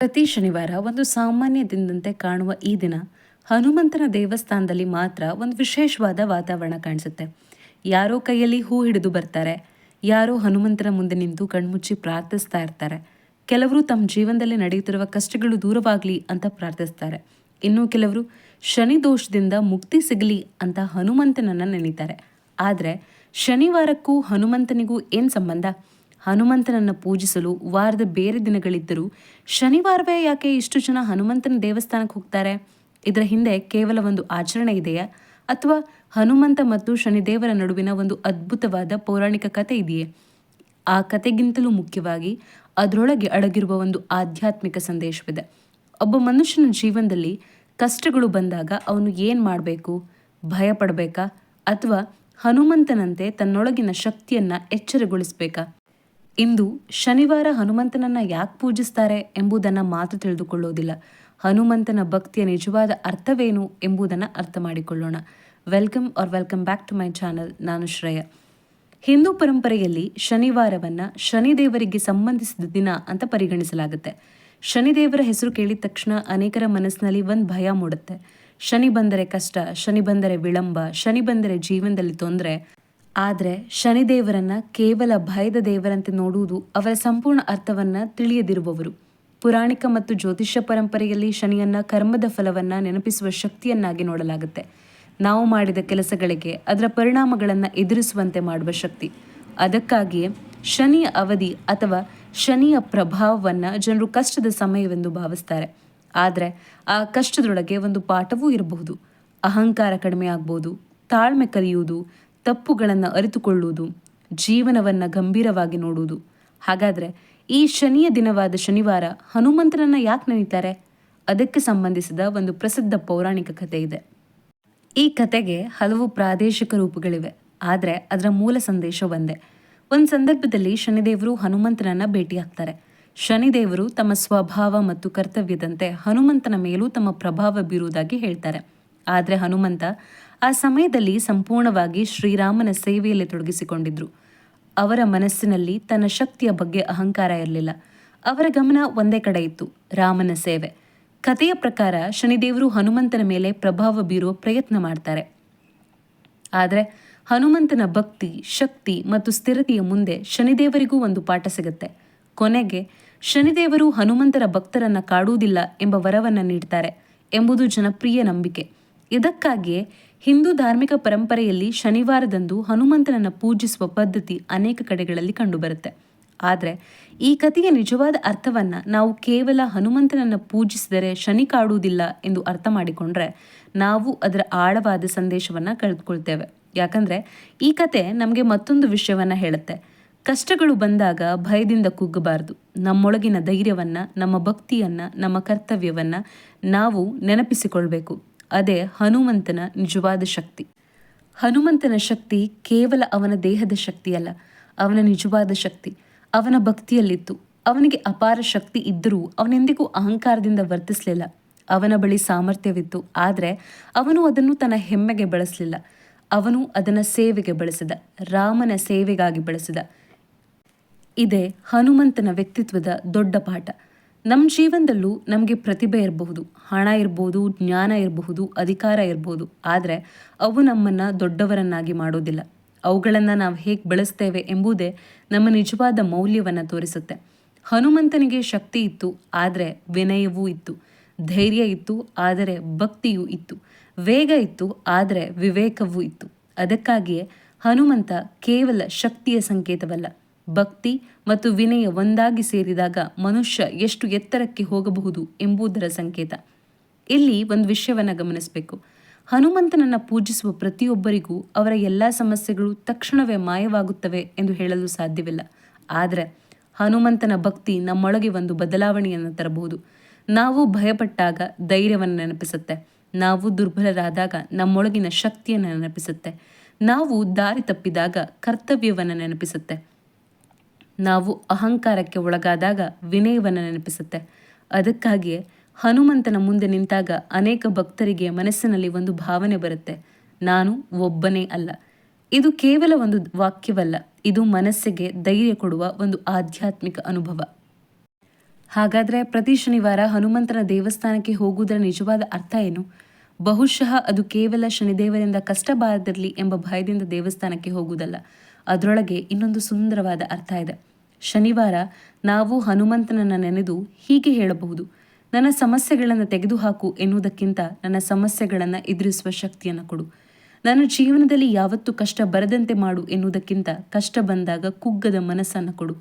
ಪ್ರತಿ ಶನಿವಾರ ಒಂದು ಸಾಮಾನ್ಯ ದಿನದಂತೆ ಕಾಣುವ ಈ ದಿನ ಹನುಮಂತನ ದೇವಸ್ಥಾನದಲ್ಲಿ ಮಾತ್ರ ಒಂದು ವಿಶೇಷವಾದ ವಾತಾವರಣ ಕಾಣಿಸುತ್ತೆ. ಯಾರೋ ಕೈಯಲ್ಲಿ ಹೂ ಹಿಡಿದು ಬರ್ತಾರೆ, ಯಾರೋ ಹನುಮಂತನ ಮುಂದೆ ನಿಂತು ಕಣ್ಮುಚ್ಚಿ ಪ್ರಾರ್ಥಿಸ್ತಾ ಇರ್ತಾರೆ. ಕೆಲವರು ತಮ್ಮ ಜೀವನದಲ್ಲಿ ನಡೆಯುತ್ತಿರುವ ಕಷ್ಟಗಳು ದೂರವಾಗಲಿ ಅಂತ ಪ್ರಾರ್ಥಿಸ್ತಾರೆ. ಇನ್ನು ಕೆಲವರು ಶನಿ ದೋಷದಿಂದ ಮುಕ್ತಿ ಸಿಗಲಿ ಅಂತ ಹನುಮಂತನನ್ನ ನೆನೀತಾರೆ. ಆದರೆ ಶನಿವಾರಕ್ಕೂ ಹನುಮಂತನಿಗೂ ಏನು ಸಂಬಂಧ? ಹನುಮಂತನನ್ನು ಪೂಜಿಸಲು ವಾರದ ಬೇರೆ ದಿನಗಳಿದ್ದರೂ ಶನಿವಾರವೇ ಯಾಕೆ ಇಷ್ಟು ಜನ ಹನುಮಂತನ ದೇವಸ್ಥಾನಕ್ಕೆ ಹೋಗ್ತಾರೆ? ಇದರ ಹಿಂದೆ ಕೇವಲ ಒಂದು ಆಚರಣೆ ಇದೆಯಾ, ಅಥವಾ ಹನುಮಂತ ಮತ್ತು ಶನಿದೇವರ ನಡುವಿನ ಒಂದು ಅದ್ಭುತವಾದ ಪೌರಾಣಿಕ ಕಥೆ ಇದೆಯೇ? ಆ ಕತೆಗಿಂತಲೂ ಮುಖ್ಯವಾಗಿ ಅದರೊಳಗೆ ಅಡಗಿರುವ ಒಂದು ಆಧ್ಯಾತ್ಮಿಕ ಸಂದೇಶವಿದೆ. ಒಬ್ಬ ಮನುಷ್ಯನ ಜೀವನದಲ್ಲಿ ಕಷ್ಟಗಳು ಬಂದಾಗ ಅವನು ಏನು ಮಾಡಬೇಕು? ಭಯ ಪಡಬೇಕಾ, ಅಥವಾ ಹನುಮಂತನಂತೆ ತನ್ನೊಳಗಿನ ಶಕ್ತಿಯನ್ನ ಎಚ್ಚರಗೊಳಿಸಬೇಕಾ? ಇಂದು ಶನಿವಾರ ಹನುಮಂತನನ್ನ ಯಾಕೆ ಪೂಜಿಸ್ತಾರೆ ಎಂಬುದನ್ನು ಮಾತ್ರ ತಿಳಿದುಕೊಳ್ಳೋದಿಲ್ಲ, ಹನುಮಂತನ ಭಕ್ತಿಯ ನಿಜವಾದ ಅರ್ಥವೇನು ಎಂಬುದನ್ನು ಅರ್ಥ ಮಾಡಿಕೊಳ್ಳೋಣ. Welcome back to my channel. ನಾನು ಶ್ರೇಯ. ಹಿಂದೂ ಪರಂಪರೆಯಲ್ಲಿ ಶನಿವಾರವನ್ನ ಶನಿದೇವರಿಗೆ ಸಂಬಂಧಿಸಿದ ದಿನ ಅಂತ ಪರಿಗಣಿಸಲಾಗುತ್ತೆ. ಶನಿದೇವರ ಹೆಸರು ಕೇಳಿದ ತಕ್ಷಣ ಅನೇಕರ ಮನಸ್ಸಿನಲ್ಲಿ ಒಂದು ಭಯ ಮೂಡುತ್ತೆ. ಶನಿ ಬಂದರೆ ಕಷ್ಟ, ಶನಿ ಬಂದರೆ ವಿಳಂಬ, ಶನಿ ಬಂದರೆ ಜೀವನದಲ್ಲಿ ತೊಂದರೆ. ಆದರೆ ಶನಿದೇವರನ್ನ ಕೇವಲ ಭಯದ ದೇವರಂತೆ ನೋಡುವುದು ಅವರ ಸಂಪೂರ್ಣ ಅರ್ಥವನ್ನ ತಿಳಿಯದಿರುವವರು. ಪುರಾಣಿಕ ಮತ್ತು ಜ್ಯೋತಿಷ್ಯ ಪರಂಪರೆಯಲ್ಲಿ ಶನಿಯನ್ನ ಕರ್ಮದ ಫಲವನ್ನ ನೆನಪಿಸುವ ಶಕ್ತಿಯನ್ನಾಗಿ ನೋಡಲಾಗುತ್ತೆ. ನಾವು ಮಾಡಿದ ಕೆಲಸಗಳಿಗೆ ಅದರ ಪರಿಣಾಮಗಳನ್ನು ಎದುರಿಸುವಂತೆ ಮಾಡುವ ಶಕ್ತಿ. ಅದಕ್ಕಾಗಿಯೇ ಶನಿಯ ಅವಧಿ ಅಥವಾ ಶನಿಯ ಪ್ರಭಾವವನ್ನ ಜನರು ಕಷ್ಟದ ಸಮಯವೆಂದು ಭಾವಿಸ್ತಾರೆ. ಆದರೆ ಆ ಕಷ್ಟದೊಳಗೆ ಒಂದು ಪಾಠವೂ ಇರಬಹುದು. ಅಹಂಕಾರ ಕಡಿಮೆ ಆಗ್ಬೋದು, ತಾಳ್ಮೆ ಕಲಿಯುವುದು, ತಪ್ಪುಗಳನ್ನು ಅರಿತುಕೊಳ್ಳುವುದು, ಜೀವನವನ್ನು ಗಂಭೀರವಾಗಿ ನೋಡುವುದು. ಹಾಗಾದರೆ ಈ ಶನಿಯ ದಿನವಾದ ಶನಿವಾರ ಹನುಮಂತನನ್ನ ಯಾಕೆ ನೆನೀತಾರೆ? ಅದಕ್ಕೆ ಸಂಬಂಧಿಸಿದ ಒಂದು ಪ್ರಸಿದ್ಧ ಪೌರಾಣಿಕ ಕಥೆ ಇದೆ. ಈ ಕತೆಗೆ ಹಲವು ಪ್ರಾದೇಶಿಕ ರೂಪಗಳಿವೆ, ಆದರೆ ಅದರ ಮೂಲ ಸಂದೇಶ ಒಂದೇ. ಒಂದು ಸಂದರ್ಭದಲ್ಲಿ ಶನಿದೇವರು ಹನುಮಂತನನ್ನ ಭೇಟಿಯಾಗ್ತಾರೆ. ಶನಿದೇವರು ತಮ್ಮ ಸ್ವಭಾವ ಮತ್ತು ಕರ್ತವ್ಯದಂತೆ ಹನುಮಂತನ ಮೇಲೂ ತಮ್ಮ ಪ್ರಭಾವ ಬೀರುವುದಾಗಿ ಹೇಳ್ತಾರೆ. ಆದರೆ ಹನುಮಂತ ಆ ಸಮಯದಲ್ಲಿ ಸಂಪೂರ್ಣವಾಗಿ ಶ್ರೀರಾಮನ ಸೇವೆಯಲ್ಲಿ ತೊಡಗಿಸಿಕೊಂಡಿದ್ರು. ಅವರ ಮನಸ್ಸಿನಲ್ಲಿ ತನ್ನ ಶಕ್ತಿಯ ಬಗ್ಗೆ ಅಹಂಕಾರ ಇರಲಿಲ್ಲ. ಅವರ ಗಮನ ಒಂದೇ ಕಡೆ ಇತ್ತು, ರಾಮನ ಸೇವೆ. ಕಥೆಯ ಪ್ರಕಾರ ಶನಿದೇವರು ಹನುಮಂತನ ಮೇಲೆ ಪ್ರಭಾವ ಬೀರುವ ಪ್ರಯತ್ನ ಮಾಡ್ತಾರೆ. ಆದರೆ ಹನುಮಂತನ ಭಕ್ತಿ, ಶಕ್ತಿ ಮತ್ತು ಸ್ಥಿರತೆಯ ಮುಂದೆ ಶನಿದೇವರಿಗೂ ಒಂದು ಪಾಠ ಸಿಗುತ್ತೆ. ಕೊನೆಗೆ ಶನಿದೇವರು ಹನುಮಂತರ ಭಕ್ತರನ್ನ ಕಾಡುವುದಿಲ್ಲ ಎಂಬ ವರವನ್ನು ನೀಡ್ತಾರೆ ಎಂಬುದು ಜನಪ್ರಿಯ ನಂಬಿಕೆ. ಇದಕ್ಕಾಗಿಯೇ ಹಿಂದೂ ಧಾರ್ಮಿಕ ಪರಂಪರೆಯಲ್ಲಿ ಶನಿವಾರದಂದು ಹನುಮಂತನನ್ನು ಪೂಜಿಸುವ ಪದ್ಧತಿ ಅನೇಕ ಕಡೆಗಳಲ್ಲಿ ಕಂಡುಬರುತ್ತೆ. ಆದರೆ ಈ ಕಥೆಯ ನಿಜವಾದ ಅರ್ಥವನ್ನ ನಾವು ಕೇವಲ ಹನುಮಂತನನ್ನು ಪೂಜಿಸಿದರೆ ಶನಿ ಕಾಡುವುದಿಲ್ಲ ಎಂದು ಅರ್ಥ ಮಾಡಿಕೊಂಡ್ರೆ ನಾವು ಅದರ ಆಳವಾದ ಸಂದೇಶವನ್ನ ಕಳೆದುಕೊಳ್ತೇವೆ. ಯಾಕಂದ್ರೆ ಈ ಕತೆ ನಮಗೆ ಮತ್ತೊಂದು ವಿಷಯವನ್ನ ಹೇಳುತ್ತೆ. ಕಷ್ಟಗಳು ಬಂದಾಗ ಭಯದಿಂದ ಕುಗ್ಗಬಾರದು. ನಮ್ಮೊಳಗಿನ ಧೈರ್ಯವನ್ನ, ನಮ್ಮ ಭಕ್ತಿಯನ್ನ, ನಮ್ಮ ಕರ್ತವ್ಯವನ್ನ ನಾವು ನೆನಪಿಸಿಕೊಳ್ಬೇಕು. ಅದೇ ಹನುಮಂತನ ನಿಜವಾದ ಶಕ್ತಿ. ಹನುಮಂತನ ಶಕ್ತಿ ಕೇವಲ ಅವನ ದೇಹದ ಶಕ್ತಿಯಲ್ಲ, ಅವನ ನಿಜವಾದ ಶಕ್ತಿ ಅವನ ಭಕ್ತಿಯಲ್ಲಿತ್ತು. ಅವನಿಗೆ ಅಪಾರ ಶಕ್ತಿ ಇದ್ದರೂ ಅವನೆಂದಿಗೂ ಅಹಂಕಾರದಿಂದ ವರ್ತಿಸಲಿಲ್ಲ. ಅವನ ಬಳಿ ಸಾಮರ್ಥ್ಯವಿತ್ತು, ಆದರೆ ಅವನು ಅದನ್ನು ತನ್ನ ಹೆಮ್ಮೆಗೆ ಬಳಸಲಿಲ್ಲ. ಅವನು ಅದನ್ನು ಸೇವೆಗೆ ಬಳಸಿದ, ರಾಮನ ಸೇವೆಗಾಗಿ ಬಳಸಿದ. ಇದೇ ಹನುಮಂತನ ವ್ಯಕ್ತಿತ್ವದ ದೊಡ್ಡ ಪಾಠ. ನಮ್ಮ ಜೀವನದಲ್ಲೂ ನಮಗೆ ಪ್ರತಿಭೆ ಇರಬಹುದು, ಹಣ ಇರಬಹುದು, ಜ್ಞಾನ ಇರಬಹುದು, ಅಧಿಕಾರ ಇರಬಹುದು. ಆದರೆ ಅವು ನಮ್ಮನ್ನು ದೊಡ್ಡವರನ್ನಾಗಿ ಮಾಡೋದಿಲ್ಲ. ಅವುಗಳನ್ನು ನಾವು ಹೇಗೆ ಬಳಸ್ತೇವೆ ಎಂಬುದೇ ನಮ್ಮ ನಿಜವಾದ ಮೌಲ್ಯವನ್ನು ತೋರಿಸುತ್ತೆ. ಹನುಮಂತನಿಗೆ ಶಕ್ತಿ ಇತ್ತು, ಆದರೆ ವಿನಯವೂ ಇತ್ತು. ಧೈರ್ಯ ಇತ್ತು, ಆದರೆ ಭಕ್ತಿಯೂ ಇತ್ತು. ವೇಗ ಇತ್ತು, ಆದರೆ ವಿವೇಕವೂ ಇತ್ತು. ಅದಕ್ಕಾಗಿಯೇ ಹನುಮಂತ ಕೇವಲ ಶಕ್ತಿಯ ಸಂಕೇತವಲ್ಲ, ಭಕ್ತಿ ಮತ್ತು ವಿನಯ ಒಂದಾಗಿ ಸೇರಿದಾಗ ಮನುಷ್ಯ ಎಷ್ಟು ಎತ್ತರಕ್ಕೆ ಹೋಗಬಹುದು ಎಂಬುದರ ಸಂಕೇತ. ಇಲ್ಲಿ ಒಂದು ವಿಷಯವನ್ನು ಗಮನಿಸಬೇಕು. ಹನುಮಂತನನ್ನ ಪೂಜಿಸುವ ಪ್ರತಿಯೊಬ್ಬರಿಗೂ ಅವರ ಎಲ್ಲ ಸಮಸ್ಯೆಗಳು ತಕ್ಷಣವೇ ಮಾಯವಾಗುತ್ತವೆ ಎಂದು ಹೇಳಲು ಸಾಧ್ಯವಿಲ್ಲ. ಆದರೆ ಹನುಮಂತನ ಭಕ್ತಿ ನಮ್ಮೊಳಗೆ ಒಂದು ಬದಲಾವಣೆಯನ್ನು ತರಬಹುದು. ನಾವು ಭಯಪಟ್ಟಾಗ ಧೈರ್ಯವನ್ನು ನೆನಪಿಸುತ್ತೆ. ನಾವು ದುರ್ಬಲರಾದಾಗ ನಮ್ಮೊಳಗಿನ ಶಕ್ತಿಯನ್ನು ನೆನಪಿಸುತ್ತೆ. ನಾವು ದಾರಿ ತಪ್ಪಿದಾಗ ಕರ್ತವ್ಯವನ್ನು ನೆನಪಿಸುತ್ತೆ. ನಾವು ಅಹಂಕಾರಕ್ಕೆ ಒಳಗಾದಾಗ ವಿನಯವನ್ನು ನೆನಪಿಸುತ್ತೆ. ಅದಕ್ಕಾಗಿಯೇ ಹನುಮಂತನ ಮುಂದೆ ನಿಂತಾಗ ಅನೇಕ ಭಕ್ತರಿಗೆ ಮನಸ್ಸಿನಲ್ಲಿ ಒಂದು ಭಾವನೆ ಬರುತ್ತೆ, ನಾನು ಒಬ್ಬನೇ ಅಲ್ಲ. ಇದು ಕೇವಲ ಒಂದು ವಾಕ್ಯವಲ್ಲ, ಇದು ಮನಸ್ಸಿಗೆ ಧೈರ್ಯ ಕೊಡುವ ಒಂದು ಆಧ್ಯಾತ್ಮಿಕ ಅನುಭವ. ಹಾಗಾದರೆ ಪ್ರತಿ ಶನಿವಾರ ಹನುಮಂತನ ದೇವಸ್ಥಾನಕ್ಕೆ ಹೋಗುವುದರ ನಿಜವಾದ ಅರ್ಥ ಏನು? ಬಹುಶಃ ಅದು ಕೇವಲ ಶನಿದೇವರಿಂದ ಕಷ್ಟ ಬಾರದಿರಲಿ ಎಂಬ ಭಯದಿಂದ ದೇವಸ್ಥಾನಕ್ಕೆ ಹೋಗುವುದಲ್ಲ. ಅದರೊಳಗೆ ಇನ್ನೊಂದು ಸುಂದರವಾದ ಅರ್ಥ ಇದೆ. ಶನಿವಾರ ನಾವು ಹನುಮಂತನನ್ನು ನೆನೆದು ಹೀಗೆ ಹೇಳಬಹುದು: ನನ್ನ ಸಮಸ್ಯೆಗಳನ್ನು ತೆಗೆದುಹಾಕು ಎನ್ನುವುದಕ್ಕಿಂತ ನನ್ನ ಸಮಸ್ಯೆಗಳನ್ನು ಎದುರಿಸುವ ಶಕ್ತಿಯನ್ನು ಕೊಡು. ನನ್ನ ಜೀವನದಲ್ಲಿ ಯಾವತ್ತೂ ಕಷ್ಟ ಬರದಂತೆ ಮಾಡು ಎನ್ನುವುದಕ್ಕಿಂತ ಕಷ್ಟ ಬಂದಾಗ ಕುಗ್ಗದ ಮನಸ್ಸನ್ನು ಕೊಡು.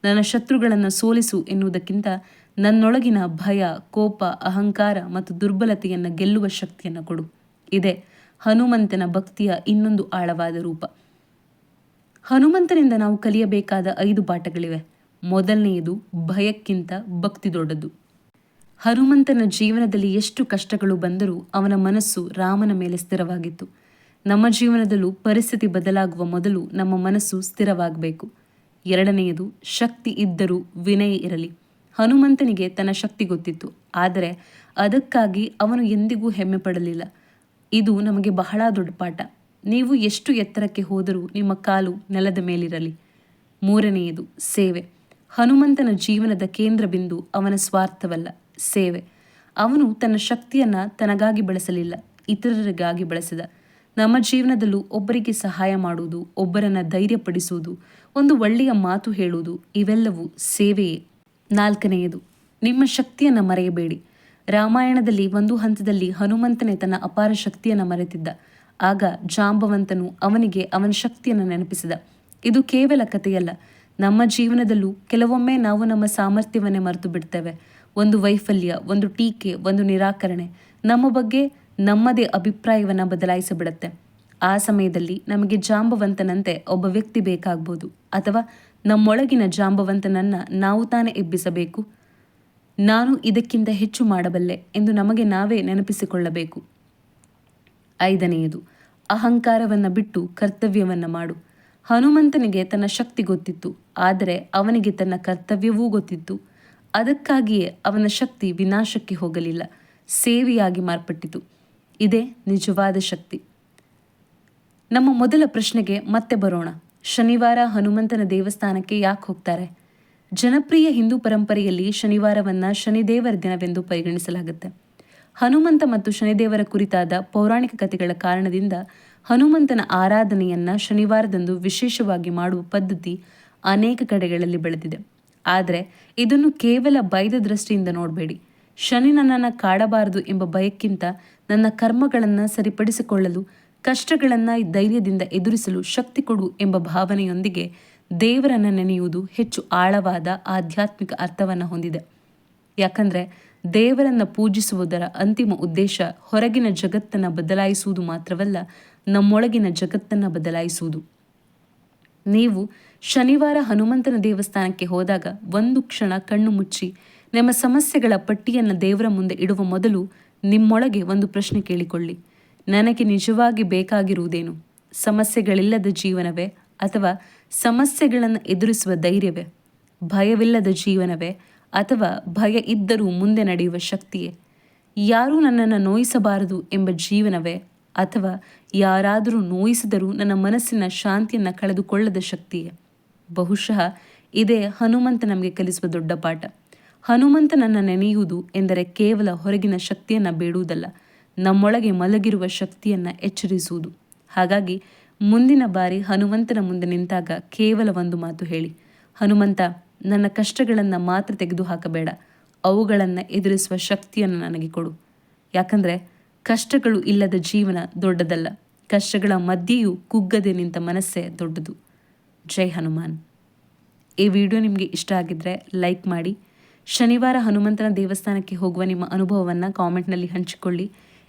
ನನ್ನ ಶತ್ರುಗಳನ್ನು ಸೋಲಿಸು ಎನ್ನುವುದಕ್ಕಿಂತ ನನ್ನೊಳಗಿನ ಭಯ, ಕೋಪ, ಅಹಂಕಾರ ಮತ್ತು ದುರ್ಬಲತೆಯನ್ನು ಗೆಲ್ಲುವ ಶಕ್ತಿಯನ್ನು ಕೊಡು. ಇದೇ ಹನುಮಂತನ ಭಕ್ತಿಯ ಇನ್ನೊಂದು ಆಳವಾದ ರೂಪ. ಹನುಮಂತನಿಂದ ನಾವು ಕಲಿಯಬೇಕಾದ 5 ಪಾಠಗಳಿವೆ. ಮೊದಲನೆಯದು, ಭಯಕ್ಕಿಂತ ಭಕ್ತಿ ದೊಡ್ಡದು. ಹನುಮಂತನ ಜೀವನದಲ್ಲಿ ಎಷ್ಟು ಕಷ್ಟಗಳು ಬಂದರೂ ಅವನ ಮನಸ್ಸು ರಾಮನ ಮೇಲೆ ಸ್ಥಿರವಾಗಿತ್ತು. ನಮ್ಮ ಜೀವನದಲ್ಲೂ ಪರಿಸ್ಥಿತಿ ಬದಲಾಗುವ ಮೊದಲು ನಮ್ಮ ಮನಸ್ಸು ಸ್ಥಿರವಾಗಬೇಕು. ಎರಡನೆಯದು, ಶಕ್ತಿ ಇದ್ದರೂ ವಿನಯ ಇರಲಿ. ಹನುಮಂತನಿಗೆ ತನ್ನ ಶಕ್ತಿ ಗೊತ್ತಿತ್ತು, ಆದರೆ ಅದಕ್ಕಾಗಿ ಅವನು ಎಂದಿಗೂ ಹೆಮ್ಮೆ ಪಡಲಿಲ್ಲ. ಇದು ನಮಗೆ ಬಹಳ ದೊಡ್ಡ ಪಾಠ. ನೀವು ಎಷ್ಟು ಎತ್ತರಕ್ಕೆ ಹೋದರೂ ನಿಮ್ಮ ಕಾಲು ನೆಲದ ಮೇಲಿರಲಿ. ಮೂರನೆಯದು, ಸೇವೆ. ಹನುಮಂತನ ಜೀವನದ ಕೇಂದ್ರ ಬಿಂದು ಅವನ ಸ್ವಾರ್ಥವಲ್ಲ, ಸೇವೆ. ಅವನು ತನ್ನ ಶಕ್ತಿಯನ್ನು ತನಗಾಗಿ ಬಳಸಲಿಲ್ಲ, ಇತರರಿಗಾಗಿ ಬಳಸಿದ. ನಮ್ಮ ಜೀವನದಲ್ಲೂ ಒಬ್ಬರಿಗೆ ಸಹಾಯ ಮಾಡುವುದು, ಒಬ್ಬರನ್ನು ಧೈರ್ಯಪಡಿಸುವುದು, ಒಂದು ಒಳ್ಳೆಯ ಮಾತು ಹೇಳುವುದು, ಇವೆಲ್ಲವೂ ಸೇವೆಯೇ. ನಾಲ್ಕನೆಯದು, ನಿಮ್ಮ ಶಕ್ತಿಯನ್ನು ಮರೆಯಬೇಡಿ. ರಾಮಾಯಣದಲ್ಲಿ ಒಂದು ಹಂತದಲ್ಲಿ ಹನುಮಂತನೇ ತನ್ನ ಅಪಾರ ಶಕ್ತಿಯನ್ನು ಮರೆತಿದ್ದ. ಆಗ ಜಾಂಬವಂತನು ಅವನಿಗೆ ಅವನ ಶಕ್ತಿಯನ್ನು ನೆನಪಿಸಿದ. ಇದು ಕೇವಲ ಕಥೆಯಲ್ಲ. ನಮ್ಮ ಜೀವನದಲ್ಲೂ ಕೆಲವೊಮ್ಮೆ ನಾವು ನಮ್ಮ ಸಾಮರ್ಥ್ಯವನ್ನೇ ಮರೆತು ಬಿಡ್ತೇವೆ. ಒಂದು ವೈಫಲ್ಯ, ಒಂದು ಟೀಕೆ, ಒಂದು ನಿರಾಕರಣೆ ನಮ್ಮ ಬಗ್ಗೆ ನಮ್ಮದೇ ಅಭಿಪ್ರಾಯವನ್ನು ಬದಲಾಯಿಸಿಬಿಡುತ್ತೆ. ಆ ಸಮಯದಲ್ಲಿ ನಮಗೆ ಜಾಂಬವಂತನಂತೆ ಒಬ್ಬ ವ್ಯಕ್ತಿ ಬೇಕಾಗ್ಬೋದು, ಅಥವಾ ನಮ್ಮೊಳಗಿನ ಜಾಂಬವಂತನನ್ನು ನಾವು ತಾನೇ ಎಬ್ಬಿಸಬೇಕು. ನಾನು ಇದಕ್ಕಿಂತ ಹೆಚ್ಚು ಮಾಡಬಲ್ಲೆ ಎಂದು ನಮಗೆ ನಾವೇ ನೆನಪಿಸಿಕೊಳ್ಳಬೇಕು. ಐದನೆಯದು, ಅಹಂಕಾರವನ್ನು ಬಿಟ್ಟು ಕರ್ತವ್ಯವನ್ನು ಮಾಡು. ಹನುಮಂತನಿಗೆ ತನ್ನ ಶಕ್ತಿ ಗೊತ್ತಿತ್ತು, ಆದರೆ ಅವನಿಗೆ ತನ್ನ ಕರ್ತವ್ಯವೂ ಗೊತ್ತಿತ್ತು. ಅದಕ್ಕಾಗಿಯೇ ಅವನ ಶಕ್ತಿ ವಿನಾಶಕ್ಕೆ ಹೋಗಲಿಲ್ಲ, ಸೇವೆಯಾಗಿ ಮಾರ್ಪಟ್ಟಿತು. ಇದೇ ನಿಜವಾದ ಶಕ್ತಿ. ನಮ್ಮ ಮೊದಲ ಪ್ರಶ್ನೆಗೆ ಮತ್ತೆ ಬರೋಣ. ಶನಿವಾರ ಹನುಮಂತನ ದೇವಸ್ಥಾನಕ್ಕೆ ಯಾಕೆ ಹೋಗ್ತಾರೆ? ಜನಪ್ರಿಯ ಹಿಂದೂ ಪರಂಪರೆಯಲ್ಲಿ ಶನಿವಾರವನ್ನು ಶನಿದೇವರ ದಿನವೆಂದು ಪರಿಗಣಿಸಲಾಗುತ್ತೆ. ಹನುಮಂತ ಮತ್ತು ಶನಿದೇವರ ಕುರಿತಾದ ಪೌರಾಣಿಕ ಕಥೆಗಳ ಕಾರಣದಿಂದ ಹನುಮಂತನ ಆರಾಧನೆಯನ್ನು ಶನಿವಾರದಂದು ವಿಶೇಷವಾಗಿ ಮಾಡುವ ಪದ್ಧತಿ ಅನೇಕ ಕಡೆಗಳಲ್ಲಿ ಬೆಳೆದಿದೆ. ಆದರೆ ಇದನ್ನು ಕೇವಲ ಭಯದ ದೃಷ್ಟಿಯಿಂದ ನೋಡಬೇಡಿ. ಶನಿ ನನ್ನನ್ನು ಕಾಡಬಾರದು ಎಂಬ ಭಯಕ್ಕಿಂತ ನನ್ನ ಕರ್ಮಗಳನ್ನು ಸರಿಪಡಿಸಿಕೊಳ್ಳಲು, ಕಷ್ಟಗಳನ್ನು ಧೈರ್ಯದಿಂದ ಎದುರಿಸಲು ಶಕ್ತಿ ಕೊಡು ಎಂಬ ಭಾವನೆಯೊಂದಿಗೆ ದೇವರನ್ನು ನೆನೆಯುವುದು ಹೆಚ್ಚು ಆಳವಾದ ಆಧ್ಯಾತ್ಮಿಕ ಅರ್ಥವನ್ನು ಹೊಂದಿದೆ. ಯಾಕಂದರೆ ದೇವರನ್ನು ಪೂಜಿಸುವುದರ ಅಂತಿಮ ಉದ್ದೇಶ ಹೊರಗಿನ ಜಗತ್ತನ್ನು ಬದಲಾಯಿಸುವುದು ಮಾತ್ರವಲ್ಲ, ನಮ್ಮೊಳಗಿನ ಜಗತ್ತನ್ನು ಬದಲಾಯಿಸುವುದು. ನೀವು ಶನಿವಾರ ಹನುಮಂತನ ದೇವಸ್ಥಾನಕ್ಕೆ ಹೋದಾಗ ಒಂದು ಕ್ಷಣ ಕಣ್ಣು ಮುಚ್ಚಿ ನಿಮ್ಮ ಸಮಸ್ಯೆಗಳ ಪಟ್ಟಿಯನ್ನು ದೇವರ ಮುಂದೆ ಇಡುವ ಮೊದಲು ನಿಮ್ಮೊಳಗೆ ಒಂದು ಪ್ರಶ್ನೆ ಕೇಳಿಕೊಳ್ಳಿ: ನನಗೆ ನಿಜವಾಗಿ ಬೇಕಾಗಿರುವುದೇನು? ಸಮಸ್ಯೆಗಳಿಲ್ಲದ ಜೀವನವೇ, ಅಥವಾ ಸಮಸ್ಯೆಗಳನ್ನು ಎದುರಿಸುವ ಧೈರ್ಯವೇ? ಭಯವಿಲ್ಲದ ಜೀವನವೇ, ಅಥವಾ ಭಯ ಇದ್ದರೂ ಮುಂದೆ ನಡೆಯುವ ಶಕ್ತಿಯೇ? ಯಾರೂ ನನ್ನನ್ನು ನೋಯಿಸಬಾರದು ಎಂಬ ಜೀವನವೇ, ಅಥವಾ ಯಾರಾದರೂ ನೋಯಿಸಿದರೂ ನನ್ನ ಮನಸ್ಸಿನ ಶಾಂತಿಯನ್ನು ಕಳೆದುಕೊಳ್ಳದ ಶಕ್ತಿಯೇ? ಬಹುಶಃ ಇದೇ ಹನುಮಂತ ನಮಗೆ ಕಲಿಸುವ ದೊಡ್ಡ ಪಾಠ. ಹನುಮಂತನನ್ನು ನೆನೆಯುವುದು ಎಂದರೆ ಕೇವಲ ಹೊರಗಿನ ಶಕ್ತಿಯನ್ನು ಬೇಡುವುದಲ್ಲ, ನಮ್ಮೊಳಗೆ ಮಲಗಿರುವ ಶಕ್ತಿಯನ್ನು ಎಚ್ಚರಿಸುವುದು. ಹಾಗಾಗಿ ಮುಂದಿನ ಬಾರಿ ಹನುಮಂತನ ಮುಂದೆ ನಿಂತಾಗ ಕೇವಲ ಒಂದು ಮಾತು ಹೇಳಿ: ಹನುಮಂತ, ನನ್ನ ಕಷ್ಟಗಳನ್ನು ಮಾತ್ರ ತೆಗೆದುಹಾಕಬೇಡ, ಅವುಗಳನ್ನು ಎದುರಿಸುವ ಶಕ್ತಿಯನ್ನು ನನಗೆ ಕೊಡು. ಯಾಕಂದರೆ ಕಷ್ಟಗಳು ಇಲ್ಲದ ಜೀವನ ದೊಡ್ಡದಲ್ಲ, ಕಷ್ಟಗಳ ಮಧ್ಯೆಯೂ ಕುಗ್ಗದೆ ನಿಂತ ಮನಸ್ಸೇ ದೊಡ್ಡದು. ಜೈ ಹನುಮಾನ್. ಈ ವಿಡಿಯೋ ನಿಮಗೆ ಇಷ್ಟ ಆಗಿದ್ದರೆ ಲೈಕ್ ಮಾಡಿ. ಶನಿವಾರ ಹನುಮಂತನ ದೇವಸ್ಥಾನಕ್ಕೆ ಹೋಗುವ ನಿಮ್ಮ ಅನುಭವವನ್ನು ಕಾಮೆಂಟ್ನಲ್ಲಿ ಹಂಚಿಕೊಳ್ಳಿ.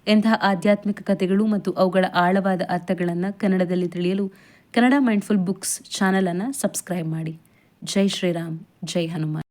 ಎಂತಹ ಆಧ್ಯಾತ್ಮಿಕ ಕಥೆಗಳು ಮತ್ತು ಅವುಗಳ ಆಳವಾದ ಅರ್ಥಗಳನ್ನು ಕನ್ನಡದಲ್ಲಿ ತಿಳಿಯಲು ಕನ್ನಡ ಮೈಂಡ್ಫುಲ್ ಬುಕ್ಸ್ ಚಾನಲನ್ನು ಸಬ್ಸ್ಕ್ರೈಬ್ ಮಾಡಿ. ಜೈ ಶ್ರೀರಾಮ್, ಜೈ ಹನುಮಾನ್.